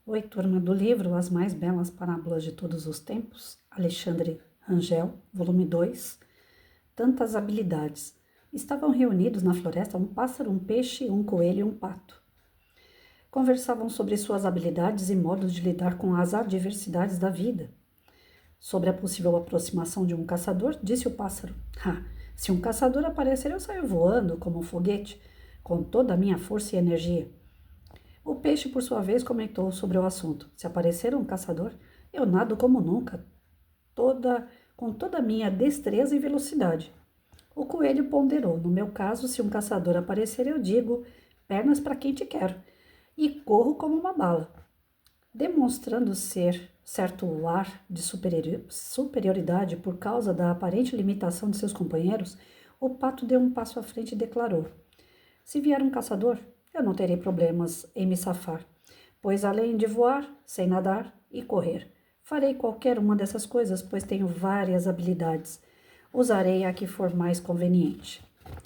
Oi, turma do livro As Mais Belas Parábolas de Todos os Tempos, Alexandre Rangel, volume 2. Tantas habilidades. Estavam reunidos na floresta um pássaro, um peixe, um coelho e um pato. Conversavam sobre suas habilidades e modos de lidar com as adversidades da vida. Sobre a possível aproximação de um caçador, disse o pássaro: se um caçador aparecer, eu saio voando como um foguete, com toda a minha força e energia. O peixe, por sua vez, comentou sobre o assunto. Se aparecer um caçador, eu nado como nunca, com toda a minha destreza e velocidade. O coelho ponderou. No meu caso, se um caçador aparecer, eu digo, pernas para quem te quero, e corro como uma bala. Demonstrando ser certo ar de superioridade por causa da aparente limitação de seus companheiros, o pato deu um passo à frente e declarou: se vier um caçador, eu não terei problemas em me safar, pois além de voar, sei nadar e correr. Farei qualquer uma dessas coisas, pois tenho várias habilidades. Usarei a que for mais conveniente.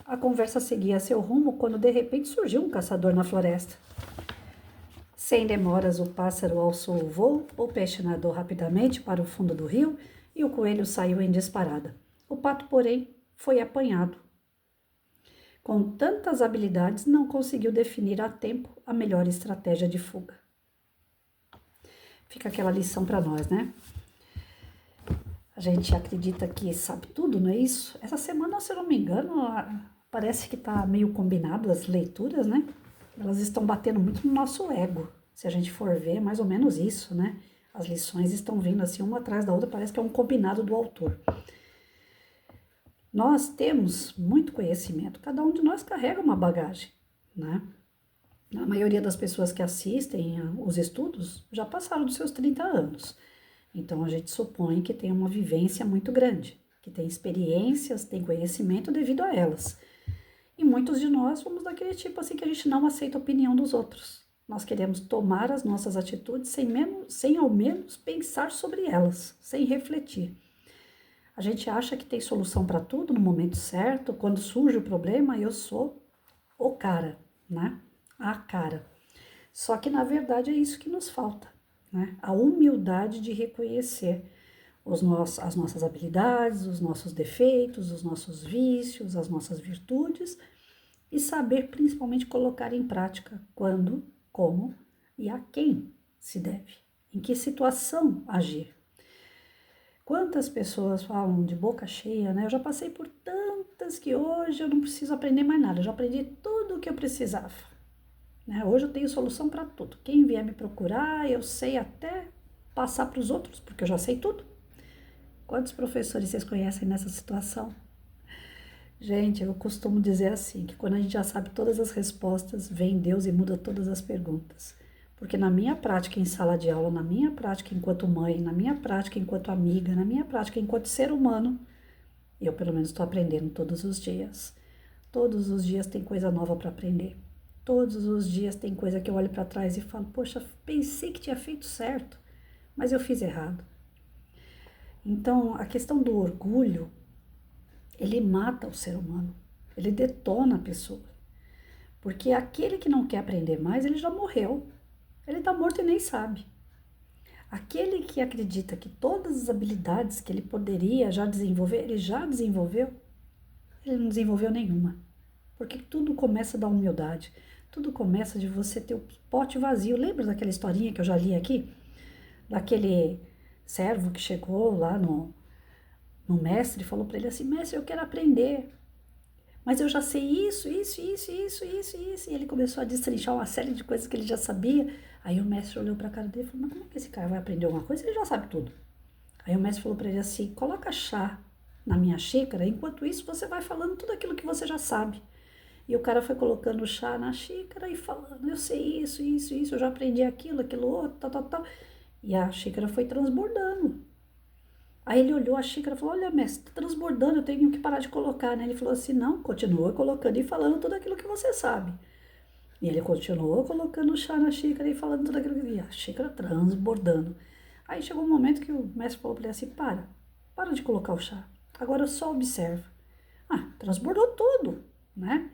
A conversa seguia seu rumo quando de repente surgiu um caçador na floresta. Sem demoras, o pássaro alçou o voo, o peixe nadou rapidamente para o fundo do rio e o coelho saiu em disparada. O pato, porém, foi apanhado. Com tantas habilidades, não conseguiu definir a tempo a melhor estratégia de fuga. Fica aquela lição para nós, né? A gente acredita que sabe tudo, não é isso? Essa semana, se eu não me engano, parece que está meio combinado as leituras, né? Elas estão batendo muito no nosso ego. Se a gente for ver, é mais ou menos isso, né? As lições estão vindo assim, uma atrás da outra, parece que é um combinado do autor. Nós temos muito conhecimento, cada um de nós carrega uma bagagem, né? A maioria das pessoas que assistem os estudos já passaram dos seus 30 anos. Então, a gente supõe que tem uma vivência muito grande, que tem experiências, tem conhecimento devido a elas. E muitos de nós somos daquele tipo assim que a gente não aceita a opinião dos outros. Nós queremos tomar as nossas atitudes sem ao menos pensar sobre elas, sem refletir. A gente acha que tem solução para tudo no momento certo. Quando surge o problema, eu sou o cara, né? A cara. Só que, na verdade, é isso que nos falta, né? A humildade de reconhecer as nossas habilidades, os nossos defeitos, os nossos vícios, as nossas virtudes e saber, principalmente, colocar em prática quando, como e a quem se deve, em que situação agir. Quantas pessoas falam de boca cheia, né? Eu já passei por tantas que hoje eu não preciso aprender mais nada, eu já aprendi tudo o que eu precisava. Né? Hoje eu tenho solução para tudo. Quem vier me procurar, eu sei até passar para os outros, porque eu já sei tudo. Quantos professores vocês conhecem nessa situação? Gente, eu costumo dizer assim, que quando a gente já sabe todas as respostas, vem Deus e muda todas as perguntas. Porque na minha prática em sala de aula, na minha prática enquanto mãe, na minha prática enquanto amiga, na minha prática enquanto ser humano, eu pelo menos estou aprendendo todos os dias. Todos os dias tem coisa nova para aprender. Todos os dias tem coisa que eu olho para trás e falo, poxa, pensei que tinha feito certo, mas eu fiz errado. Então, a questão do orgulho, ele mata o ser humano, ele detona a pessoa. Porque aquele que não quer aprender mais, ele já morreu. Ele está morto e nem sabe. Aquele que acredita que todas as habilidades que ele poderia já desenvolver, ele já desenvolveu, ele não desenvolveu nenhuma. Porque tudo começa da humildade, tudo começa de você ter o pote vazio. Lembra daquela historinha que eu já li aqui? Daquele servo que chegou lá no mestre e falou para ele assim, mestre, eu quero aprender, mas eu já sei isso. E ele começou a destrinchar uma série de coisas que ele já sabia. Aí o mestre olhou para a cara dele e falou, mas como é que esse cara vai aprender alguma coisa? Ele já sabe tudo. Aí o mestre falou para ele assim, coloca chá na minha xícara, enquanto isso você vai falando tudo aquilo que você já sabe. E o cara foi colocando chá na xícara e falando, eu sei isso, eu já aprendi aquilo outro, tal. E a xícara foi transbordando. Aí ele olhou a xícara e falou, olha, mestre, tá transbordando, eu tenho que parar de colocar, né? Ele falou assim, não, continua colocando e falando tudo aquilo que você sabe. E ele continuou colocando chá na xícara e falando tudo aquilo que... E a xícara transbordando. Aí chegou um momento que o mestre falou para ele assim, para de colocar o chá. Agora só observa. Transbordou tudo, né?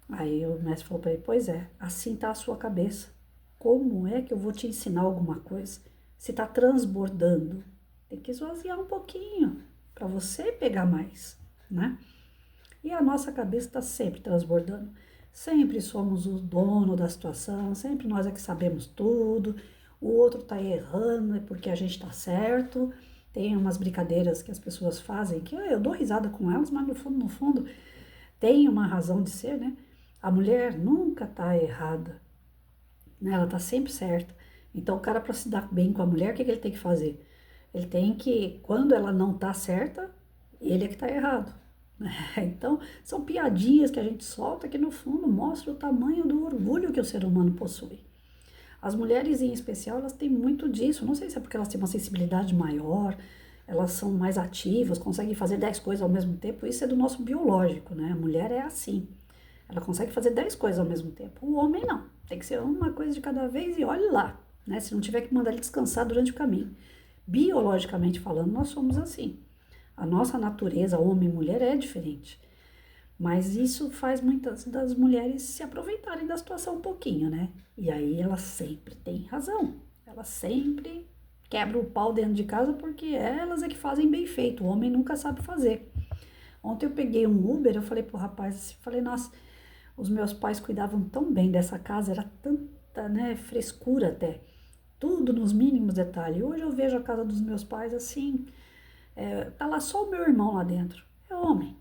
Aí o mestre falou para ele, pois é, assim tá a sua cabeça. Como é que eu vou te ensinar alguma coisa se está transbordando? Tem que esvaziar um pouquinho para você pegar mais, né? E a nossa cabeça está sempre transbordando. Sempre somos o dono da situação, sempre nós é que sabemos tudo, o outro está errando é porque a gente está certo. Tem umas brincadeiras que as pessoas fazem que eu dou risada com elas, mas no fundo, tem uma razão de ser, né? A mulher nunca está errada, né? Ela está sempre certa. Então, o cara, para se dar bem com a mulher, o que ele tem que fazer? Ele tem que, quando ela não está certa, ele é que está errado. Então, são piadinhas que a gente solta que, no fundo, mostra o tamanho do orgulho que o ser humano possui. As mulheres, em especial, elas têm muito disso. Não sei se é porque elas têm uma sensibilidade maior, elas são mais ativas, conseguem fazer 10 coisas ao mesmo tempo. Isso é do nosso biológico, né? A mulher é assim. Ela consegue fazer 10 coisas ao mesmo tempo. O homem não. Tem que ser uma coisa de cada vez e olhe lá, né? Se não tiver que mandar ele descansar durante o caminho. Biologicamente falando, nós somos assim. A nossa natureza, homem e mulher, é diferente. Mas isso faz muitas das mulheres se aproveitarem da situação um pouquinho, né? E aí elas sempre têm razão. Elas sempre quebram o pau dentro de casa porque elas é que fazem bem feito. O homem nunca sabe fazer. Ontem eu peguei um Uber, eu falei pro rapaz, falei, nossa, os meus pais cuidavam tão bem dessa casa, era tanta, né, frescura até. Tudo nos mínimos detalhes. Hoje eu vejo a casa dos meus pais assim, tá lá só o meu irmão lá dentro. É homem.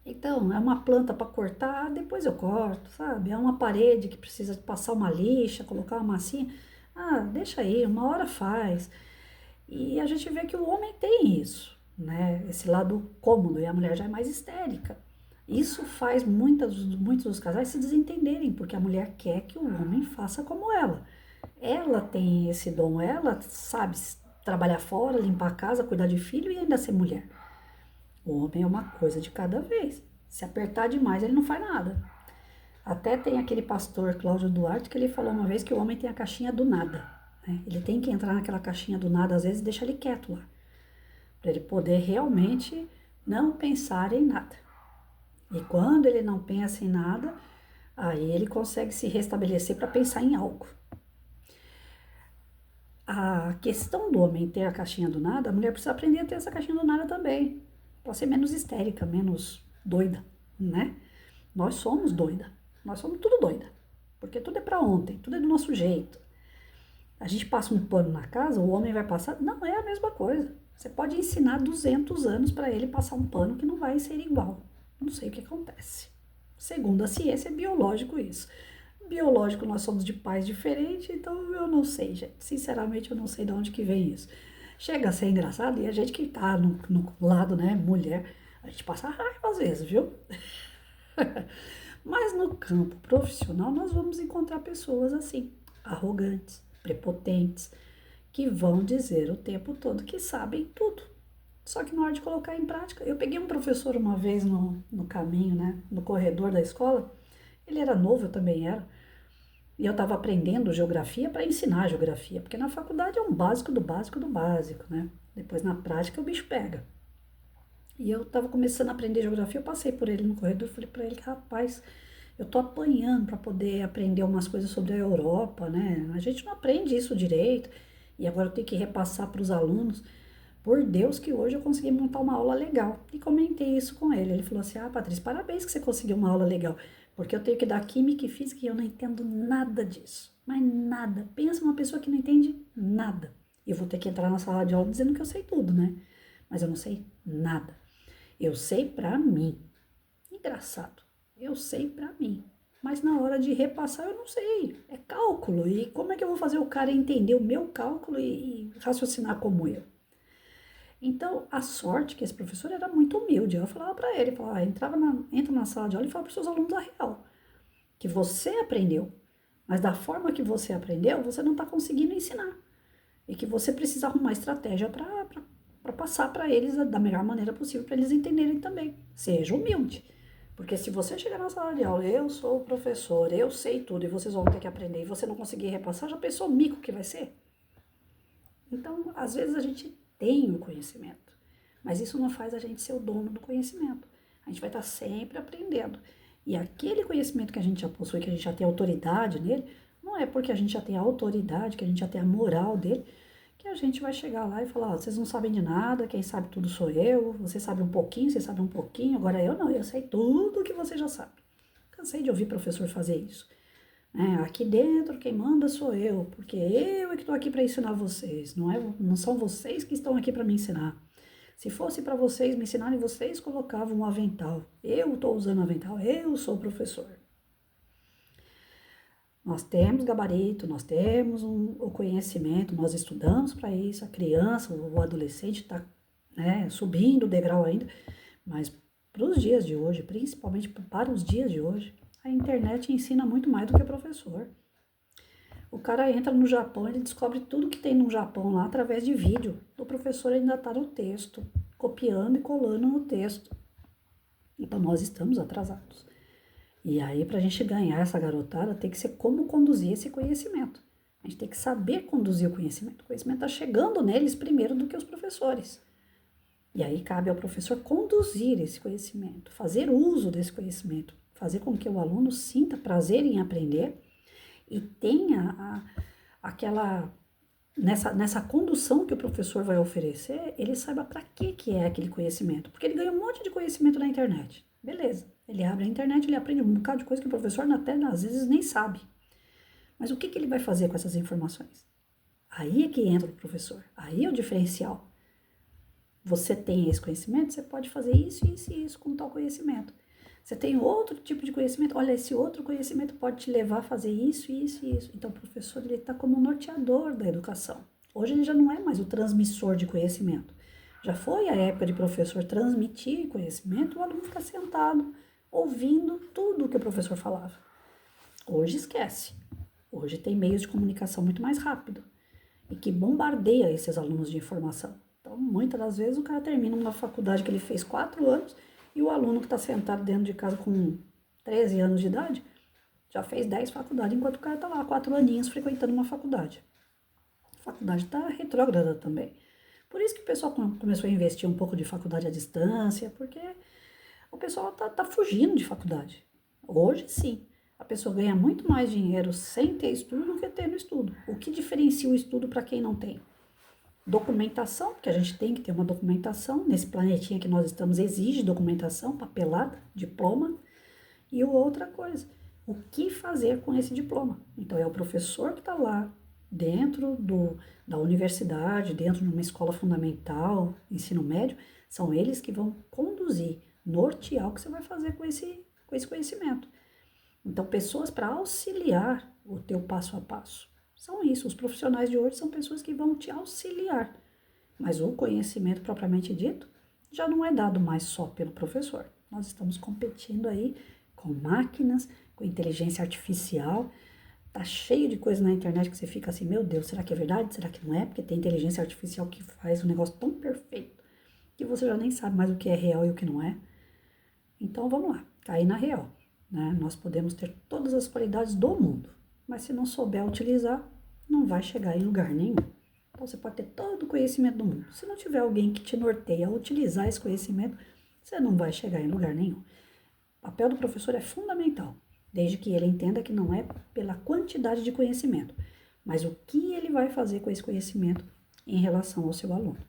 Então, é uma planta para cortar, depois eu corto, sabe? É uma parede que precisa passar uma lixa, colocar uma massinha. Ah, deixa aí, uma hora faz. E a gente vê que o homem tem isso, né? Esse lado cômodo, e a mulher já é mais histérica. Isso faz muitos dos casais se desentenderem, porque a mulher quer que o homem faça como ela. Ela tem esse dom, ela sabe trabalhar fora, limpar a casa, cuidar de filho e ainda ser mulher. O homem é uma coisa de cada vez. Se apertar demais, ele não faz nada. Até tem aquele pastor Cláudio Duarte que ele falou uma vez que o homem tem a caixinha do nada, né? Ele tem que entrar naquela caixinha do nada, às vezes deixa ele quieto lá, para ele poder realmente não pensar em nada. E quando ele não pensa em nada, aí ele consegue se restabelecer para pensar em algo. A questão do homem ter a caixinha do nada, a mulher precisa aprender a ter essa caixinha do nada também, para ser menos histérica, menos doida, né? Nós somos doida, nós somos tudo doida, porque tudo é para ontem, tudo é do nosso jeito. A gente passa um pano na casa, o homem vai passar, não é a mesma coisa. Você pode ensinar 200 anos para ele passar um pano que não vai ser igual. Não sei o que acontece. Segundo a ciência, é biológico isso. Biológico, nós somos de pais diferentes, então eu não sei, gente. Sinceramente, eu não sei de onde que vem isso. Chega a ser engraçado e a gente que tá no lado, né, mulher, a gente passa raiva às vezes, viu? Mas no campo profissional, nós vamos encontrar pessoas assim, arrogantes, prepotentes, que vão dizer o tempo todo que sabem tudo. Só que na hora de colocar em prática, eu peguei um professor uma vez no caminho, né, no corredor da escola. Ele era novo, eu também era. E eu estava aprendendo geografia para ensinar geografia, porque na faculdade é um básico do básico do básico, né? Depois na prática o bicho pega. E eu estava começando a aprender geografia, eu passei por ele no corredor e falei para ele, rapaz, eu tô apanhando para poder aprender umas coisas sobre a Europa, né? A gente não aprende isso direito e agora eu tenho que repassar para os alunos. Por Deus que hoje eu consegui montar uma aula legal. E comentei isso com ele. Ele falou assim, ah, Patrícia, parabéns que você conseguiu uma aula legal, porque eu tenho que dar química e física e eu não entendo nada disso. Mas nada. Pensa uma pessoa que não entende nada. E eu vou ter que entrar na sala de aula dizendo que eu sei tudo, né? Mas eu não sei nada. Eu sei pra mim. Engraçado. Eu sei pra mim. Mas na hora de repassar eu não sei. É cálculo. E como é que eu vou fazer o cara entender o meu cálculo e raciocinar como eu? Então, a sorte que esse professor era muito humilde. Eu falava pra ele, falava, entra na sala de aula e fala pros seus alunos a real. Que você aprendeu. Mas da forma que você aprendeu, você não tá conseguindo ensinar. E que você precisa arrumar estratégia para passar para eles da melhor maneira possível, para eles entenderem também. Seja humilde. Porque se você chegar na sala de aula, eu sou o professor, eu sei tudo e vocês vão ter que aprender e você não conseguir repassar, já pensou o mico que vai ser? Então, às vezes a gente tem o conhecimento, mas isso não faz a gente ser o dono do conhecimento. A gente vai estar sempre aprendendo. E aquele conhecimento que a gente já possui, que a gente já tem autoridade nele, Não é porque a gente já tem a autoridade, que a gente já tem a moral dele, que a gente vai chegar lá e falar, ó, vocês não sabem de nada, quem sabe tudo sou eu, você sabe um pouquinho, você sabe um pouquinho, agora eu não, eu sei tudo que você já sabe. Cansei de ouvir professor fazer isso. Aqui dentro quem manda sou eu, porque eu é que estou aqui para ensinar vocês, não são vocês que estão aqui para me ensinar. Se fosse para vocês me ensinarem, vocês colocavam um avental. Eu estou usando avental, eu sou o professor. Nós temos gabarito, nós temos o conhecimento, nós estudamos para isso, a criança, o adolescente está, subindo o degrau ainda, mas para os dias de hoje, principalmente para os dias de hoje, a internet ensina muito mais do que o professor. O cara entra no Japão, ele descobre tudo que tem no Japão lá através de vídeo. O professor ainda está no texto, copiando e colando no texto. Então nós estamos atrasados. E aí, para a gente ganhar essa garotada, tem que ser como conduzir esse conhecimento. A gente tem que saber conduzir o conhecimento. O conhecimento está chegando neles primeiro do que os professores. E aí cabe ao professor conduzir esse conhecimento, fazer uso desse conhecimento, fazer com que o aluno sinta prazer em aprender e tenha aquela... Nessa condução que o professor vai oferecer, ele saiba para que é aquele conhecimento. Porque ele ganha um monte de conhecimento na internet. Beleza, ele abre a internet, ele aprende um bocado de coisa que o professor até às vezes nem sabe. Mas o que ele vai fazer com essas informações? Aí é que entra o professor, aí é o diferencial. Você tem esse conhecimento, você pode fazer isso, isso e isso com tal conhecimento. Você tem outro tipo de conhecimento, olha, esse outro conhecimento pode te levar a fazer isso, isso e isso. Então o professor ele está como norteador da educação. Hoje ele já não é mais o transmissor de conhecimento. Já foi a época de professor transmitir conhecimento, o aluno fica sentado, ouvindo tudo o que o professor falava. Hoje esquece. Hoje tem meios de comunicação muito mais rápido e que bombardeia esses alunos de informação. Então, muitas das vezes, o cara termina uma faculdade que ele fez 4 anos e o aluno que está sentado dentro de casa com 13 anos de idade já fez 10 faculdades, enquanto o cara está lá 4 aninhos frequentando uma faculdade. A faculdade está retrógrada também. Por isso que o pessoal começou a investir um pouco de faculdade à distância, porque o pessoal tá fugindo de faculdade. Hoje, sim, a pessoa ganha muito mais dinheiro sem ter estudo do que tendo estudo. O que diferencia o estudo para quem não tem? Documentação, porque a gente tem que ter uma documentação. Nesse planetinha que nós estamos exige documentação, papelada, diploma. E outra coisa, o que fazer com esse diploma? Então, é o professor que está lá, dentro da universidade, dentro de uma escola fundamental, ensino médio, são eles que vão conduzir, nortear o que você vai fazer com esse conhecimento. Então, pessoas para auxiliar o teu passo a passo. São isso, os profissionais de hoje são pessoas que vão te auxiliar. Mas o conhecimento propriamente dito já não é dado mais só pelo professor. Nós estamos competindo aí com máquinas, com inteligência artificial. Tá cheio de coisa na internet que você fica assim, meu Deus, será que é verdade? Será que não é? Porque tem inteligência artificial que faz um negócio tão perfeito que você já nem sabe mais o que é real e o que não é. Então vamos lá, cair na real. Né? Nós podemos ter todas as qualidades do mundo, mas se não souber utilizar, não vai chegar em lugar nenhum. Então você pode ter todo o conhecimento do mundo. Se não tiver alguém que te norteia a utilizar esse conhecimento, você não vai chegar em lugar nenhum. O papel do professor é fundamental, desde que ele entenda que não é pela quantidade de conhecimento, mas o que ele vai fazer com esse conhecimento em relação ao seu aluno.